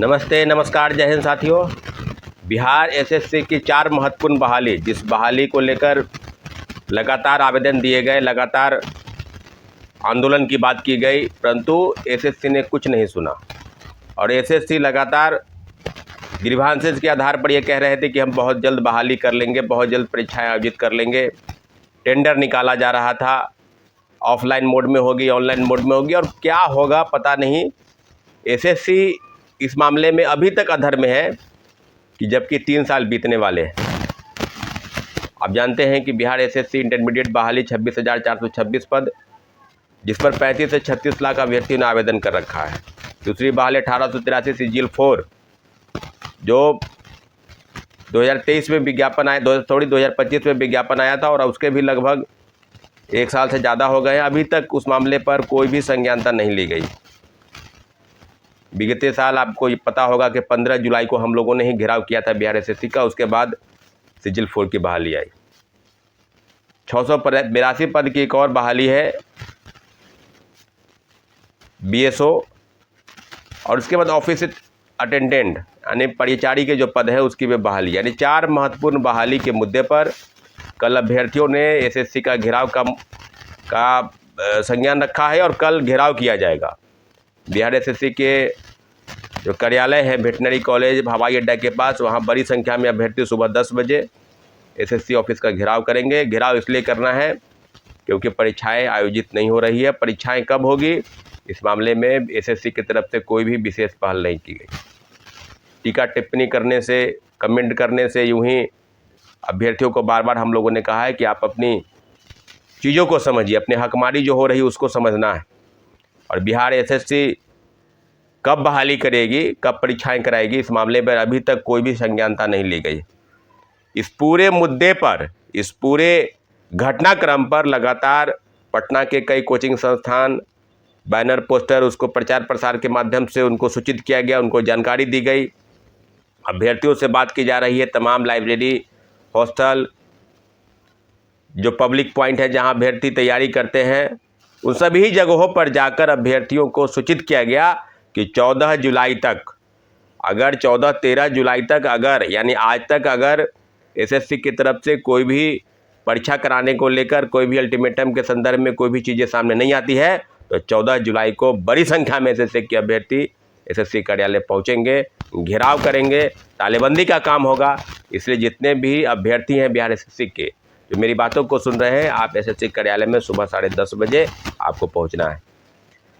नमस्ते, नमस्कार, जय हिंद साथियों। बिहार एसएससी की 4 महत्वपूर्ण बहाली, जिस बहाली को लेकर लगातार आवेदन दिए गए, लगातार आंदोलन की बात की गई, परंतु एसएससी ने कुछ नहीं सुना। और एसएससी लगातार ग्रीवांसेस के आधार पर ये कह रहे थे कि हम बहुत जल्द बहाली कर लेंगे, बहुत जल्द परीक्षाएं आयोजित कर लेंगे। टेंडर निकाला जा रहा था, ऑफलाइन मोड में होगी, ऑनलाइन मोड में होगी, और क्या होगा पता नहीं। एसएससी इस मामले में अभी तक अधर में है कि जबकि 3 साल बीतने वाले हैं। आप जानते हैं कि बिहार एसएससी इंटरमीडिएट बहाली 26,426 पद, जिस पर 35 से 36 लाख अभ्यर्थियों ने आवेदन कर रखा है। दूसरी बहाली 1883 सीजीएल 4, जो 2023 में विज्ञापन आया, 2025 में विज्ञापन आया था, और उसके भी लगभग 1 साल से ज़्यादा हो गए हैं। अभी तक उस मामले पर कोई भी संज्ञानता नहीं ली गई। बीते साल आपको ये पता होगा कि 15 जुलाई को हम लोगों ने ही घेराव किया था बिहार एसएससी का। उसके बाद सीजीएल 4 की बहाली आई। 682 पद की एक और बहाली है बीएसओ, और उसके बाद ऑफिस अटेंडेंट यानी परिचारी के जो पद है उसकी भी बहाली। यानी 4 महत्वपूर्ण बहाली के मुद्दे पर कल अभ्यर्थियों ने एसएससी का घेराव का संज्ञान रखा है, और कल घेराव किया जाएगा। बिहार एसएससी के जो कार्यालय है वेटनरी कॉलेज हवाई अड्डा के पास, वहाँ बड़ी संख्या में अभ्यर्थी सुबह 10 बजे एसएससी ऑफिस का घेराव करेंगे। घेराव इसलिए करना है क्योंकि परीक्षाएं आयोजित नहीं हो रही है। परीक्षाएं कब होगी, इस मामले में एसएससी की तरफ से कोई भी विशेष पहल नहीं की गई। टीका टिप्पणी करने से, कमेंट करने से, यूं ही अभ्यर्थियों को बार बार हम लोगों ने कहा है कि आप अपनी चीज़ों को समझिए, अपने हकमारी जो हो रही है उसको समझना है। और बिहार एसएससी कब बहाली करेगी, कब परीक्षाएं कराएगी, इस मामले पर अभी तक कोई भी संज्ञानता नहीं ली गई। इस पूरे मुद्दे पर, इस पूरे घटनाक्रम पर लगातार पटना के कई कोचिंग संस्थान, बैनर पोस्टर, उसको प्रचार प्रसार के माध्यम से उनको सूचित किया गया, उनको जानकारी दी गई। अभ्यर्थियों से बात की जा रही है। तमाम लाइब्रेरी, हॉस्टल, जो पब्लिक पॉइंट है जहां अभ्यर्थी तैयारी करते हैं, उन सभी जगहों पर जाकर अभ्यर्थियों को सूचित किया गया कि 14 जुलाई तक, अगर 14-13 जुलाई तक, अगर यानी आज तक अगर एसएससी की तरफ से कोई भी परीक्षा कराने को लेकर कोई भी अल्टीमेटम के संदर्भ में कोई भी चीज़ें सामने नहीं आती है, तो 14 जुलाई को बड़ी संख्या में एसएससी के अभ्यर्थी एसएससी कार्यालय पहुंचेंगे, घेराव करेंगे, तालेबंदी का काम होगा। इसलिए जितने भी अभ्यर्थी हैं बिहार एसएससी के, जो मेरी बातों को सुन रहे हैं, आप एसएससी कार्यालय में सुबह 10:30 बजे आपको पहुंचना है।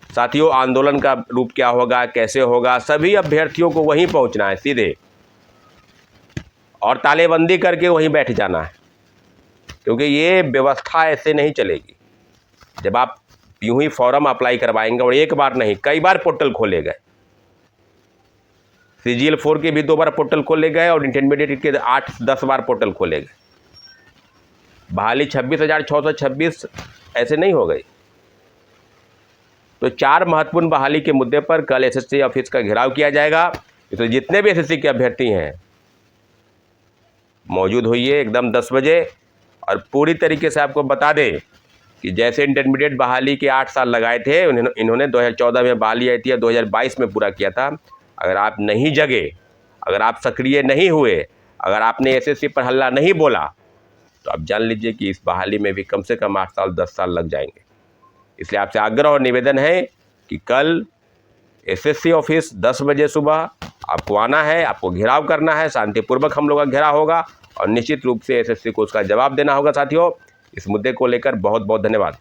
साथियों, आंदोलन का रूप क्या होगा, कैसे होगा, सभी अभ्यर्थियों को वहीं पहुंचना है सीधे, और तालेबंदी करके वहीं बैठ जाना है, क्योंकि ये व्यवस्था ऐसे नहीं चलेगी। जब आप यूं ही फॉर्म अप्लाई करवाएंगे, और एक बार नहीं कई बार पोर्टल खोले गए, सीजीएल 4 के भी 2 बार पोर्टल खोले गए, और इंटरमीडिएट के 8-10 बार पोर्टल खोले गए। बहाली 26,626 ऐसे नहीं हो गई। तो 4 महत्वपूर्ण बहाली के मुद्दे पर कल एसएससी ऑफिस का घेराव किया जाएगा। इसलिए जितने भी एसएससी के अभ्यर्थी हैं मौजूद होइए एकदम 10 बजे। और पूरी तरीके से आपको बता दें कि जैसे इंटरमीडिएट बहाली के 8 साल लगाए थे, इन्होंने 2014 में बहाली आई थी, 2022 में पूरा किया था। अगर आप नहीं जगे, अगर आप सक्रिय नहीं हुए, अगर आपने एसएससी पर हल्ला नहीं बोला, तो आप जान लीजिए कि इस बहाली में भी कम से कम 8 साल 10 साल लग जाएंगे। इसलिए आपसे आग्रह और निवेदन है कि कल एसएससी ऑफिस 10 बजे सुबह आपको आना है, आपको घेराव करना है, शांतिपूर्वक हम लोग का घेराव होगा, और निश्चित रूप से एसएससी को उसका जवाब देना होगा। साथियों, इस मुद्दे को लेकर बहुत बहुत धन्यवाद।